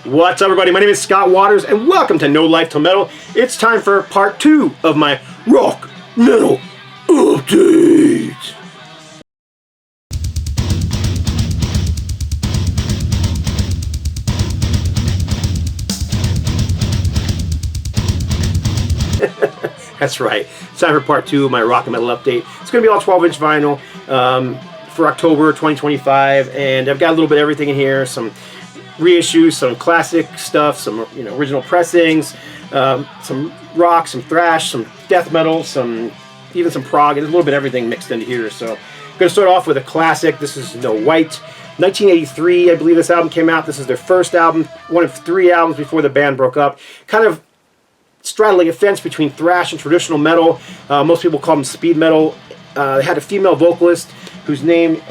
What's up, everybody? My name is Scott Waters, and welcome to No Life Till Metal. It's time for part 2 of my rock metal update. That's right. It's time for part 2 of my rock and metal update. It's going to be all 12-inch vinyl for October 2025, and I've got a little bit of everything in here. Some reissues, some classic stuff, some original pressings, some rock, some thrash, some death metal, even some prog, and a little bit of everything mixed into here. So I'm going to start off with a classic. This is No White. 1983, I believe this album came out. This is their first album, one of 3 albums before the band broke up. Kind of straddling a fence between thrash and traditional metal. Most people call them speed metal. They had a female vocalist whose name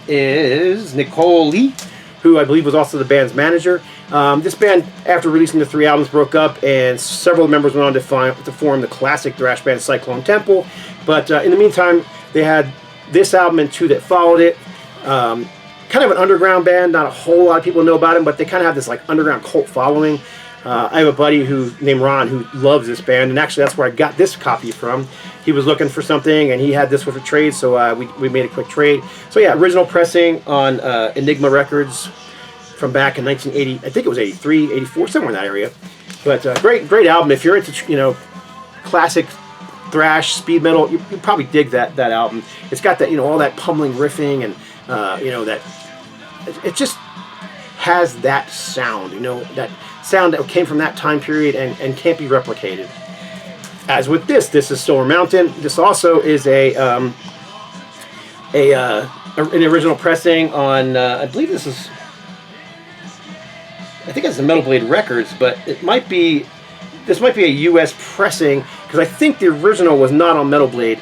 is Nicole Lee, who I believe was also the band's manager. This band, after releasing the 3 albums, broke up, and several members went on to form the classic thrash band Cyclone Temple. But in the meantime, they had this album and 2 that followed it. Kind of an underground band. Not a whole lot of people know about them, but they kind of have this like underground cult following. I have a buddy named Ron who loves this band, and actually that's where I got this copy from. He was looking for something, and he had this with a trade, so we made a quick trade. So yeah, original pressing on Enigma Records from back in 1980. I think it was 83, 84, somewhere in that area. But great album. If you're into classic thrash, speed metal, you probably dig that album. It's got that all that pummeling riffing, and that it just has that sound, that sound that came from that time period and can't be replicated. As with this is Silver Mountain. This also is an original pressing on, I believe I think it's the Metal Blade Records, but this might be a U.S. pressing, because I think the original was not on Metal Blade.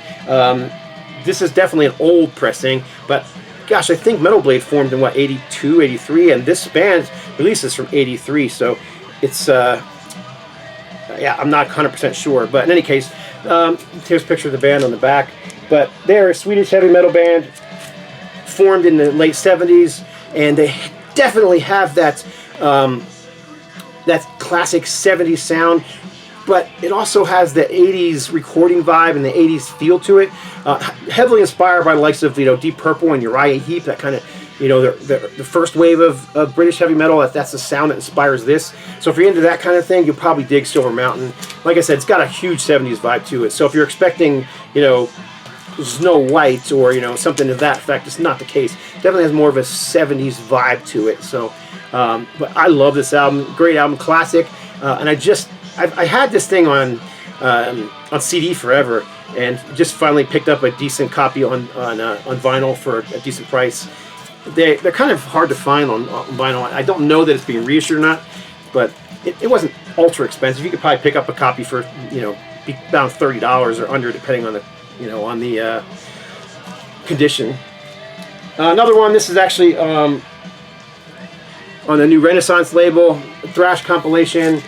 This is definitely an old pressing, but gosh, I think Metal Blade formed in 82, 83, and this band releases from 83, so it's I'm not 100% sure, but in any case, here's a picture of the band on the back. But they're a Swedish heavy metal band formed in the late 70s, and they definitely have that classic 70s sound, but it also has the 80s recording vibe and the 80s feel to it. Heavily inspired by the likes of Deep Purple and Uriah Heep, that kind of the first wave of British heavy metal. That's the sound that inspires this. So if you're into that kind of thing, you'll probably dig Silver Mountain. Like I said, it's got a huge 70s vibe to it. So if you're expecting Snow White or something to that effect, it's not the case. Definitely has more of a 70s vibe to it. So but I love this album. Great album, classic. And I had this thing on CD forever, and just finally picked up a decent copy on vinyl for a decent price. They're kind of hard to find on vinyl. I don't know that it's being reissued or not, but it wasn't ultra expensive. You could probably pick up a copy for be about $30 or under, depending on the condition. Another one. This is actually on the New Renaissance label, Thrash compilation.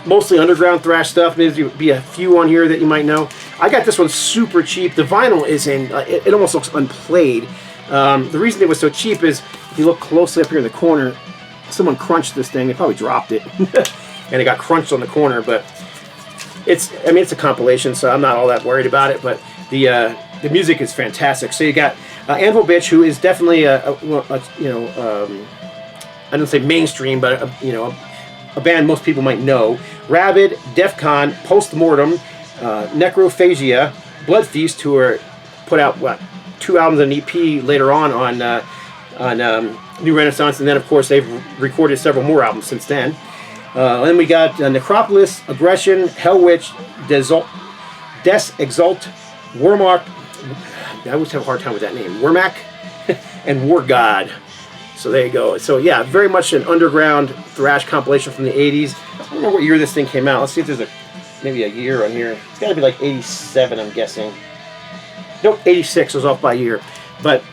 Mostly underground thrash stuff. Maybe be a few on here that you might know. I got this one super cheap. The vinyl is in, it almost looks unplayed. The reason it was so cheap is, if you look closely up here in the corner, someone crunched this thing. They probably dropped it, and it got crunched on the corner. But it's a compilation, so I'm not all that worried about it. But the music is fantastic. So you got Anvil Bitch, who is definitely I don't say mainstream, but a band most people might know. Rabid, Defcon, Postmortem, Necrophagia, Blood Feast, who are put out 2 albums and an EP later on New Renaissance, and then of course they've recorded several more albums since then. Then we got Necropolis, Aggression, Hellwitch, Des Exalt, Warmark. I always have a hard time with that name. Warmack and War God. So there you go. So yeah, very much an underground thrash compilation from the 80s. I don't know what year this thing came out. Let's see if there's maybe a year on here. It's got to be like 87, I'm guessing. Nope, 86. I was off by a year. But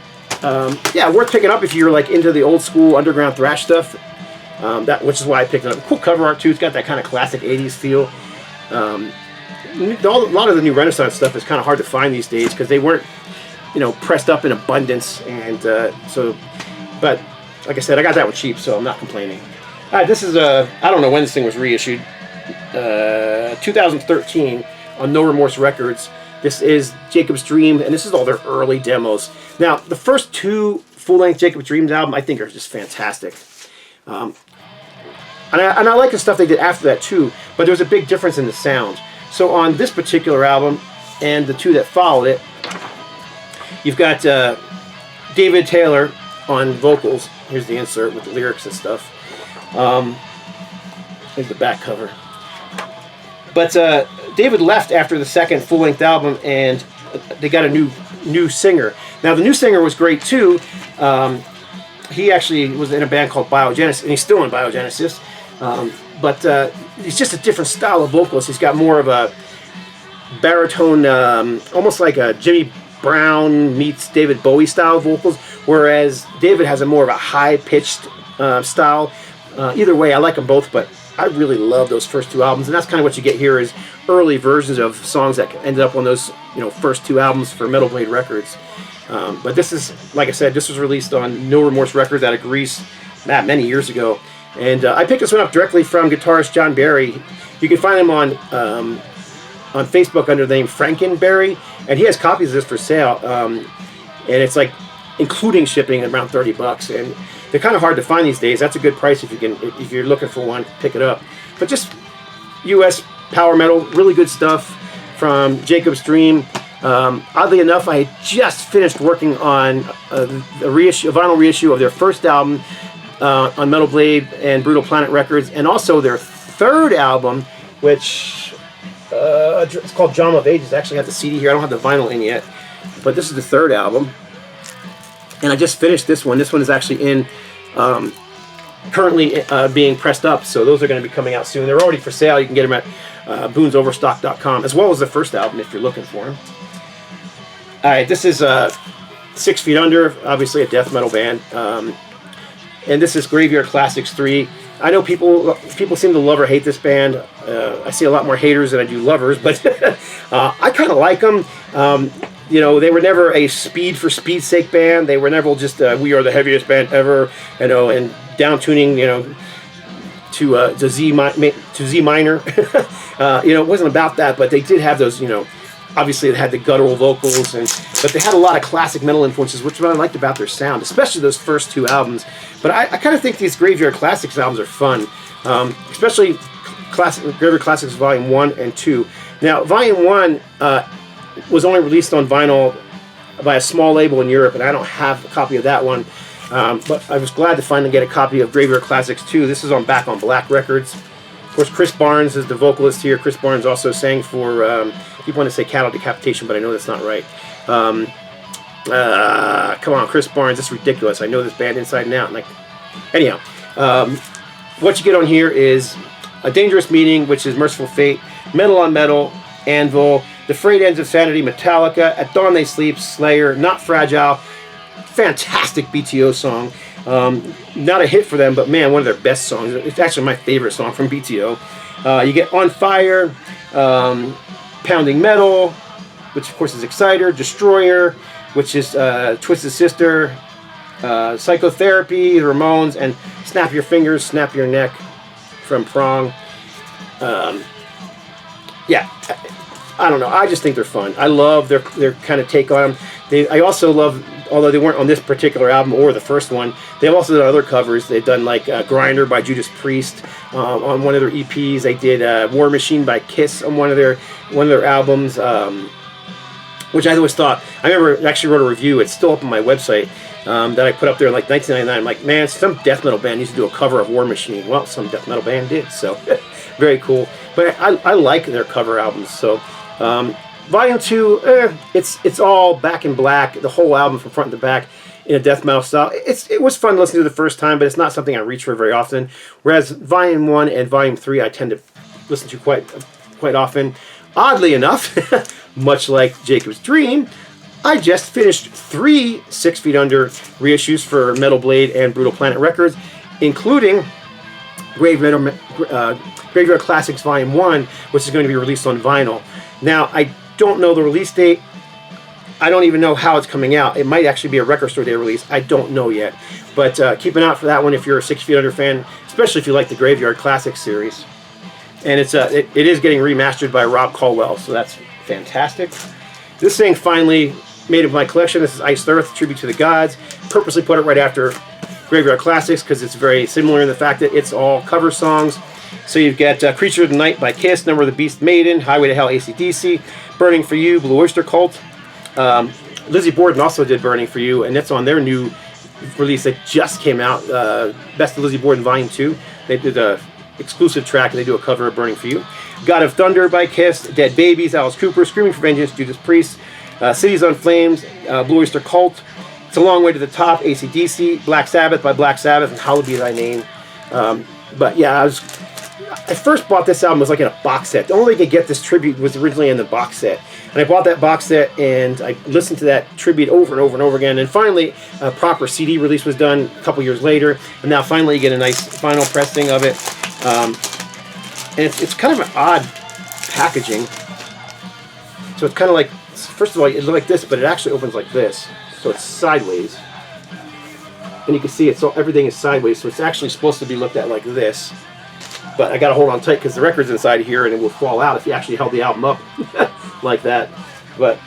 yeah, worth picking up if you're like into the old school underground thrash stuff. Which is why I picked it up. Cool cover art too. It's got that kind of classic 80s feel. A lot of the New Renaissance stuff is kind of hard to find these days because they weren't, pressed up in abundance, and but like I said, I got that one cheap, so I'm not complaining. This is I don't know when this thing was reissued. 2013 on No Remorse Records. This is Jacob's Dream, and this is all their early demos. Now, the first two full-length Jacob's Dreams album, I think, are just fantastic. And I like the stuff they did after that, too, but there was a big difference in the sound. So on this particular album, and the two that followed it, you've got David Taylor on vocals. Here's the insert with the lyrics and stuff. Here's the back cover. But David left after the second full-length album, and they got a new singer. Now, the new singer was great, too. He actually was in a band called Biogenesis, and he's still in Biogenesis. But he's just a different style of vocalist. He's got more of a baritone, almost like a Jimmy Brown meets David Bowie style vocals, whereas David has a more of a high-pitched style. Either way, I like them both, but I really love those first two albums, and that's kind of what you get here is early versions of songs that ended up on those first two albums for Metal Blade Records. But this is, like I said, this was released on No Remorse Records out of Greece many years ago. And I picked this one up directly from guitarist John Barry. You can find him on Facebook under the name Frankenberry, and he has copies of this for sale. And it's like including shipping around $30, and they're kind of hard to find these days. That's a good price if you're looking for one, pick it up. But just U.S. power metal, really good stuff from Jacob's Dream. Oddly enough, I had just finished working on a vinyl reissue of their first album on Metal Blade and Brutal Planet Records, and also their third album, which it's called Drama of Ages. I actually have the CD here. I don't have the vinyl in yet, but this is the third album. And I just finished this one. This one is actually in, currently being pressed up, so those are going to be coming out soon. They're already for sale. You can get them at boonsoverstock.com, as well as the first album if you're looking for them. All right, this is 6 Feet Under, obviously a death metal band. And this is Graveyard Classics 3. I know people seem to love or hate this band. I see a lot more haters than I do lovers, but I kind of like them. They were never a speed for speed's sake band. They were never just we are the heaviest band ever, and down tuning, to Z minor. It wasn't about that, but they did have those, obviously it had the guttural vocals, but they had a lot of classic metal influences, which is what I liked about their sound, especially those first two albums. But I kind of think these Graveyard Classics albums are fun, especially Graveyard Classics Volume 1 and 2. Now, Volume 1 was only released on vinyl by a small label in Europe, and I don't have a copy of that one. But I was glad to finally get a copy of Graveyard Classics 2. This is on Back on Black Records. Of course, Chris Barnes is the vocalist here. Chris Barnes also sang for, people want to say Cattle Decapitation, but I know that's not right. Come on, Chris Barnes, that's ridiculous. I know this band inside and out. Anyhow, what you get on here is A Dangerous Meeting, which is Merciful Fate, Metal on Metal, Anvil, The Frayed Ends of Sanity, Metallica, At Dawn They Sleep, Slayer, Not Fragile. Fantastic BTO song. Not a hit for them, but man, one of their best songs. It's actually my favorite song from BTO. You get On Fire, Pounding Metal, which of course is Exciter, Destroyer, which is Twisted Sister, Psychotherapy, The Ramones, and Snap Your Fingers, Snap Your Neck from Prong. Yeah, I don't know. I just think they're fun. I love their kind of take on them. I also love, although they weren't on this particular album or the first one, they've also done other covers. They've done like Grinder by Judas Priest on one of their EPs. They did War Machine by Kiss on one of their albums, which I always thought. I remember actually wrote a review. It's still up on my website that I put up there in like 1999. I'm like, man, some death metal band needs to do a cover of War Machine. Well, some death metal band did, so very cool. But I like their cover albums. So Volume 2, it's all Back in Black, the whole album from front to back in a death metal style. It was fun listening to the first time, but it's not something I reach for very often. Whereas Volume 1 and Volume 3 I tend to listen to quite often. Oddly enough, much like Jacob's Dream, I just finished 3 6 Feet Under reissues for Metal Blade and Brutal Planet Records, including Graveyard Classics Volume 1, which is going to be released on vinyl. Now, I don't know the release date. I don't even know how it's coming out. It might actually be a record store day release. I don't know yet. But keep an eye out for that one if you're a 6 Feet Under fan, especially if you like the Graveyard Classics series. And it is getting remastered by Rob Caldwell, so that's fantastic. This thing finally made it in my collection. This is Iced Earth, Tribute to the Gods. Purposely put it right after Graveyard Classics because it's very similar in the fact that it's all cover songs. So you've got Creature of the Night by Kiss, Number of the Beast Maiden, Highway to Hell AC/DC, Burning for You, Blue Oyster Cult. Lizzie Borden also did Burning for You, and that's on their new release that just came out, Best of Lizzie Borden Volume 2. They did a exclusive track, and they do a cover of Burning for You. God of Thunder by Kiss, Dead Babies, Alice Cooper, Screaming for Vengeance, Judas Priest, Cities on Flames, Blue Oyster Cult, It's a Long Way to the Top, AC/DC, Black Sabbath by Black Sabbath, and Hallowed Be Thy Name. But yeah, I first bought this album, it was like in a box set. The only way you could get this tribute was originally in the box set. And I bought that box set and I listened to that tribute over and over and over again. And finally, a proper CD release was done a couple years later. And now finally you get a nice vinyl pressing of it. And it's kind of an odd packaging. So it's kind of like, first of all, it looks like this, but it actually opens like this. So it's sideways. And you can see everything is sideways. So it's actually supposed to be looked at like this. But I got to hold on tight because the record's inside here and it will fall out if you actually held the album up like that. But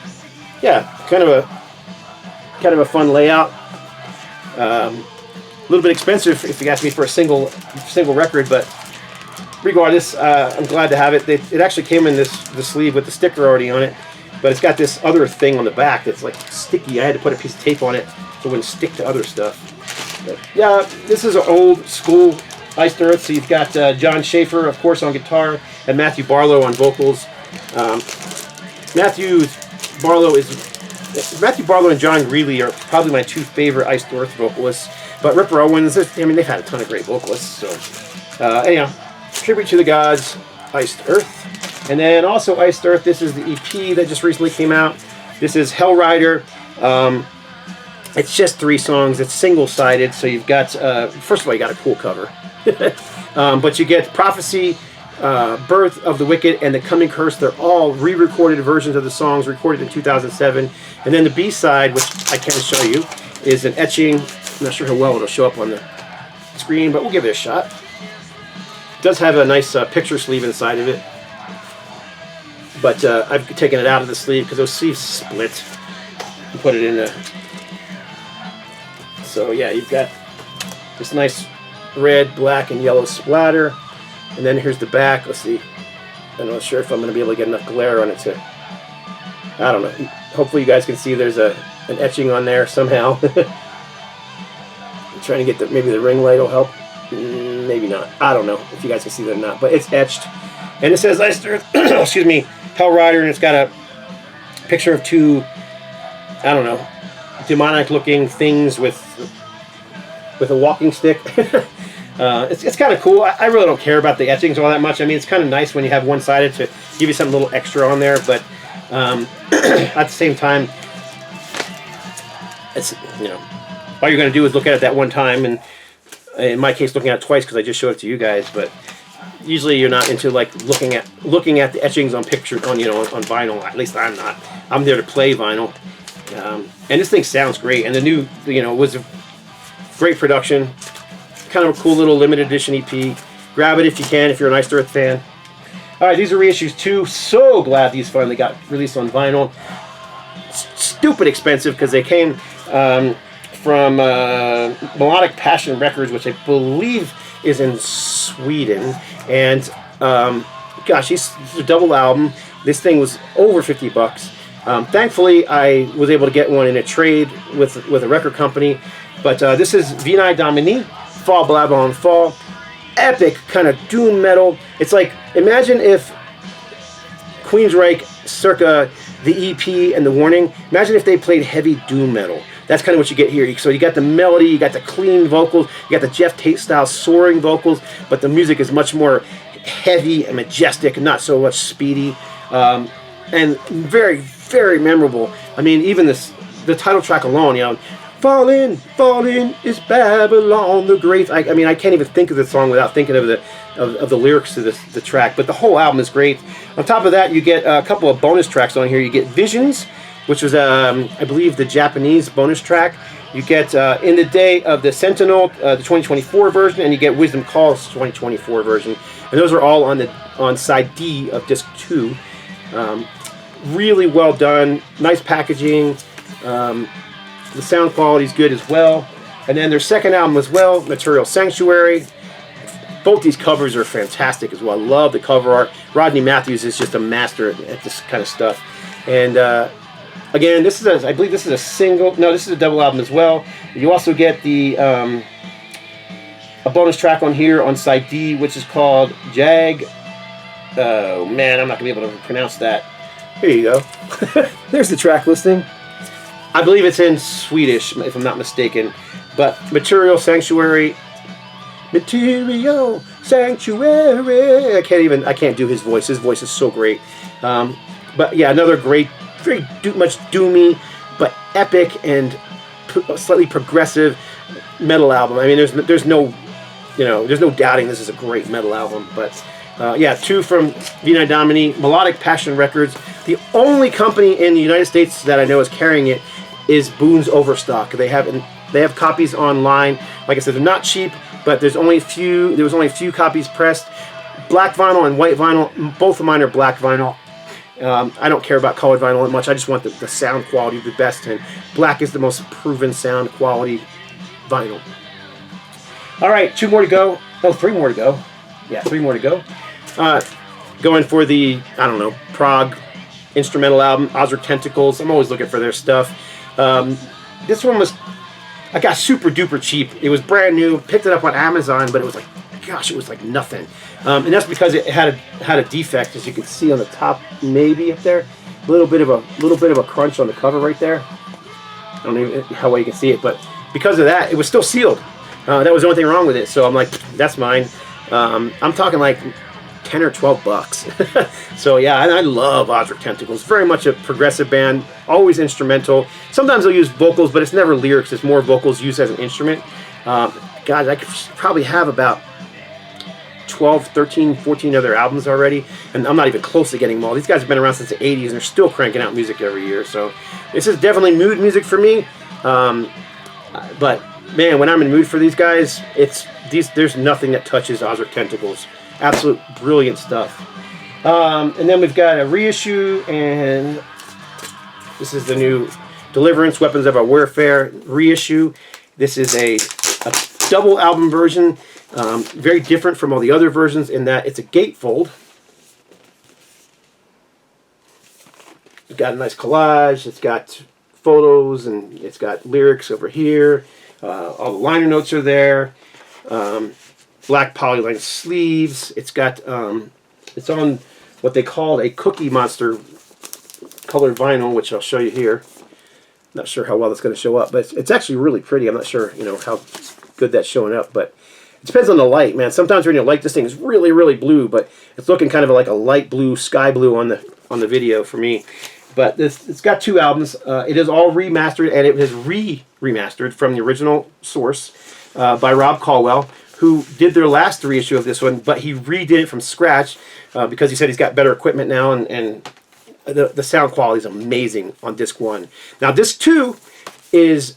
yeah, kind of a fun layout. A little bit expensive if you ask me for a single record, but regardless, I'm glad to have it. It actually came in the sleeve with the sticker already on it, but it's got this other thing on the back that's like sticky. I had to put a piece of tape on it so it wouldn't stick to other stuff. But yeah, this is an old school Iced Earth. So you've got John Schaefer, of course, on guitar, and Matthew Barlow on vocals. Matthew Barlow and John Greeley are probably my two favorite Iced Earth vocalists. But Ripper Owens, they've had a ton of great vocalists. So anyhow, Tribute to the Gods, Iced Earth. And then also Iced Earth, this is the EP that just recently came out. This is Hell Rider. It's just 3 songs. It's single-sided, so you've got, first of all, you got a cool cover. But you get Prophecy, Birth of the Wicked, and The Coming Curse. They're all re-recorded versions of the songs recorded in 2007. And then the B-side, which I can't show you, is an etching. I'm not sure how well it'll show up on the screen, but we'll give it a shot. It does have a nice picture sleeve inside of it. But I've taken it out of the sleeve because those sleeves split and put it in a... So yeah, you've got this nice red, black, and yellow splatter. And then here's the back. Let's see. I'm not sure if I'm going to be able to get enough glare on it to... I don't know. Hopefully you guys can see there's an etching on there somehow. I'm trying to get maybe the ring light will help. Maybe not. I don't know if you guys can see that or not. But it's etched. And it says Iced Earth, excuse me, Hell Rider, and it's got a picture of 2, I don't know, demonic looking things with a walking stick. It's kind of cool. I really don't care about the etchings all that much. I mean, it's kind of nice when you have one-sided to give you something a little extra on there, but at the same time, it's, you know, all you're going to do is look at it that one time, and in my case, looking at it twice because I just showed it to you guys. But usually, you're not into like looking at the etchings on on vinyl. At least I'm not. I'm there to play vinyl. And this thing sounds great, and the new, was a great production, kind of a cool little limited edition EP. Grab it if you can, if you're an Iced Earth fan. All right, these are reissues too. So glad these finally got released on vinyl. Stupid expensive because they came from Melodic Passion Records, which I believe is in Sweden. And gosh, this is a double album. This thing was over $50. Thankfully, I was able to get one in a trade with a record company. But this is Vini Domini, Fall Babylon Fall. Epic kind of doom metal. It's like, imagine if Queensryche circa the EP and the Warning, imagine if they played heavy doom metal. That's kind of what you get here. So you got the melody, you got the clean vocals, you got the Jeff Tate style soaring vocals, but the music is much more heavy and majestic, not so much speedy, and very, very memorable. I mean, even the title track alone, Falling, falling is Babylon the Great. I mean, I can't even think of the song without thinking of the lyrics to the track. But the whole album is great. On top of that, you get a couple of bonus tracks on here. You get Visions, which was, I believe, the Japanese bonus track. You get In the Day of the Sentinel, the 2024 version, and you get Wisdom Calls 2024 version. And those are all on side D of disc 2. Really well done, nice packaging. The sound quality is good as well. And then their second album as well, Material Sanctuary. Both these covers are fantastic as well. I love the cover art. Rodney Matthews is just a master at this kind of stuff. And again, this is I believe this is a single. No, this is a double album as well. You also get the a bonus track on here on side D, which is called Jag. Oh man, I'm not gonna be able to pronounce that. Here you go. There's the track listing. I believe it's in Swedish, if I'm not mistaken. But Material Sanctuary. Material Sanctuary. I can't do his voice. His voice is so great. But yeah, another great, very much doomy, but epic and slightly progressive metal album. I mean, there's no doubting this is a great metal album. But yeah, 2 from Vina Domini, Melodic Passion Records. The only company in the United States that I know is carrying it is Boone's Overstock. They have copies online. Like I said, they're not cheap, but there was only a few copies pressed. Black vinyl and white vinyl. Both of mine are black vinyl. I don't care about colored vinyl that much. I just want the sound quality the best, and black is the most proven sound quality vinyl. All right, 2 more to go. Oh, 3 more to go. Yeah, 3 more to go. Going for the, I don't know, prog instrumental album, Ozric Tentacles. I'm always looking for their stuff. This one I got super duper cheap. It was brand new. Picked it up on Amazon, but it was like, gosh, it was like nothing. And that's because it had a defect, as you can see on the top, maybe up there. A little bit of a crunch on the cover right there. I don't know how well you can see it, but because of that, it was still sealed. That was the only thing wrong with it. So I'm like, that's mine. I'm talking like 10 or 12 bucks. So yeah, and I love Ozric Tentacles. Very much a progressive band, always instrumental. Sometimes they'll use vocals, but it's never lyrics. It's more vocals used as an instrument. God, I could probably have about 12, 13, 14 other albums already, and I'm not even close to getting them all. These guys have been around since the 80s, and they're still cranking out music every year. So this is definitely mood music for me. But man, when I'm in the mood for these guys, there's nothing that touches Ozric Tentacles. Absolute brilliant stuff. And then we've got a reissue, and this is the new Deliverance, Weapons of Our Warfare reissue. This is a double album version, very different from all the other versions in that it's a gatefold. It's got a nice collage, it's got photos, and it's got lyrics over here. All the liner notes are there. Black polyline sleeves. It's got it's on what they call a Cookie Monster colored vinyl, which I'll show you here. Not sure how well that's going to show up, but it's actually really pretty. I'm not sure, how good that's showing up, but it depends on the light, man. Sometimes when you light this thing is really, really blue, but it's looking kind of like a light blue, sky blue on the video for me. But it's got 2 albums. It is all remastered, and it is remastered from the original source by Rob Caldwell, who did their last reissue of this one, but he redid it from scratch because he said he's got better equipment now, and the sound quality is amazing on disc 1. Now disc 2 is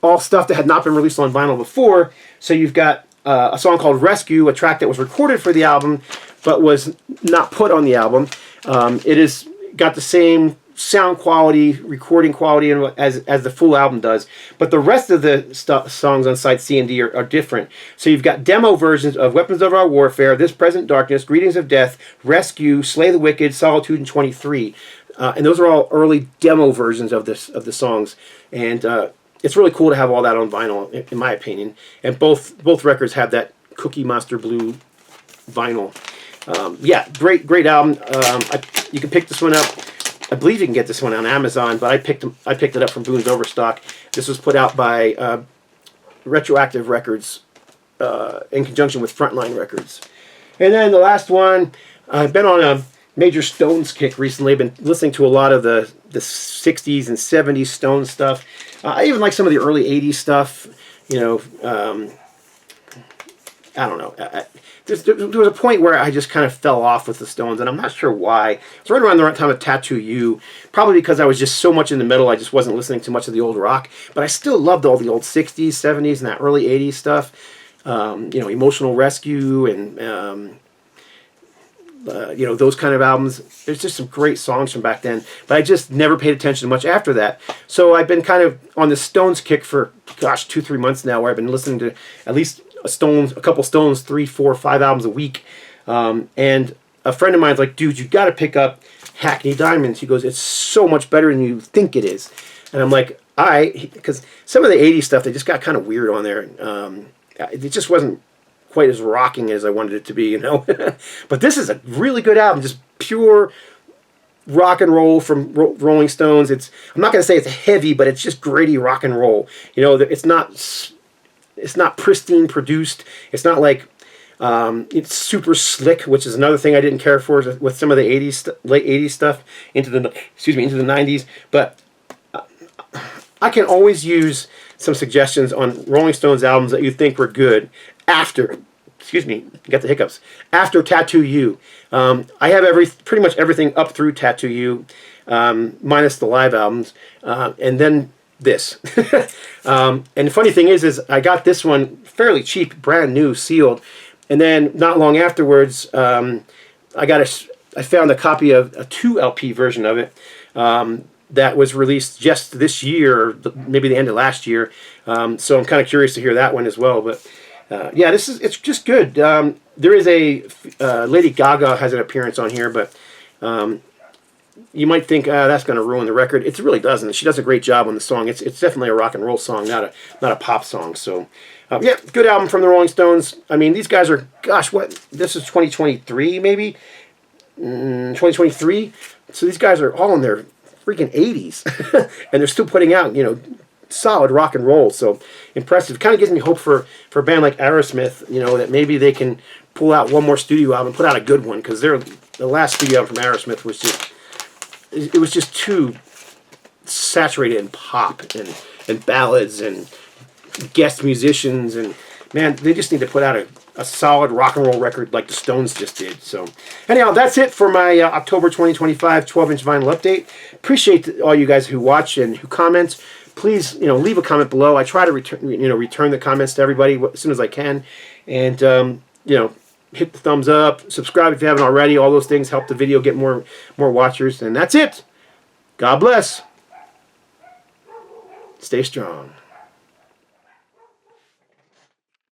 all stuff that had not been released on vinyl before. So you've got a song called Rescue, a track that was recorded for the album but was not put on the album. It is got the same sound quality, recording quality as the full album does, but the rest of the songs on side C and D are different. So you've got demo versions of Weapons of Our Warfare, This Present Darkness, Greetings of Death, Rescue, Slay the Wicked, Solitude, and 23. And those are all early demo versions of the songs. And it's really cool to have all that on vinyl, in my opinion. And both records have that Cookie Monster blue vinyl. Yeah, great album. You can pick this one up. I believe you can get this one on Amazon, but I picked it up from Boone's Overstock. This was put out by Retroactive Records in conjunction with Frontline Records. And then the last one, I've been on a major Stones kick recently. I've been listening to a lot of the 60s and 70s Stones stuff. I even like some of the early 80s stuff. I don't know. There was a point where I just kind of fell off with the Stones, and I'm not sure why. It's right around the right time of Tattoo You, probably because I was just so much in the middle, I just wasn't listening to much of the old rock. But I still loved all the old 60s, 70s, and that early 80s stuff. You know, Emotional Rescue and, you know, those kind of albums. There's just some great songs from back then, but I just never paid attention much after that. So I've been kind of on the Stones kick for, gosh, 2-3 months now, where I've been listening to at least a couple Stones, 3, 4, 5 albums a week. And a friend of mine's like, dude, you got to pick up Hackney Diamonds. He goes, it's so much better than you think it is. And I'm like, all right, because some of the 80s stuff, they just got kind of weird on there. It just wasn't quite as rocking as I wanted it to be, you know. But this is a really good album, just pure rock and roll from Rolling Stones. I'm not going to say it's heavy, but it's just gritty rock and roll. You know, it's not pristine produced. It's not like it's super slick, which is another thing I didn't care for with some of the 80s, late 80s stuff into the 90s. But I can always use some suggestions on Rolling Stones albums that you think were good after, excuse me, got the hiccups, after Tattoo You. I have pretty much everything up through Tattoo You, minus the live albums, and then this. And the funny thing is I got this one fairly cheap, brand new, sealed, and then not long afterwards, I found a copy of a 2 LP version of it, that was released just this year, maybe the end of last year. So I'm kind of curious to hear that one as well. But yeah, it's just good. There is Lady Gaga has an appearance on here, but you might think that's going to ruin the record. It really doesn't. She does a great job on the song. It's definitely a rock and roll song, not a pop song. So yeah, good album from the Rolling Stones. I mean, these guys are, gosh, this is 2023 maybe, 2023. So these guys are all in their freaking 80s, and they're still putting out, you know, solid rock and roll. So impressive. Kind of gives me hope for a band like Aerosmith, you know, that maybe they can pull out one more studio album and put out a good one, because the last studio album from Aerosmith was just too saturated in pop and ballads and guest musicians, and man, they just need to put out a solid rock and roll record like the Stones just did. So anyhow, that's it for my October 2025 12-inch vinyl update. Appreciate all you guys who watch and who comment. Please, you know, leave a comment below. I try to return the comments to everybody as soon as I can. And you know, hit the thumbs up, subscribe if you haven't already. All those things help the video get more watchers. And that's it. God bless. Stay strong.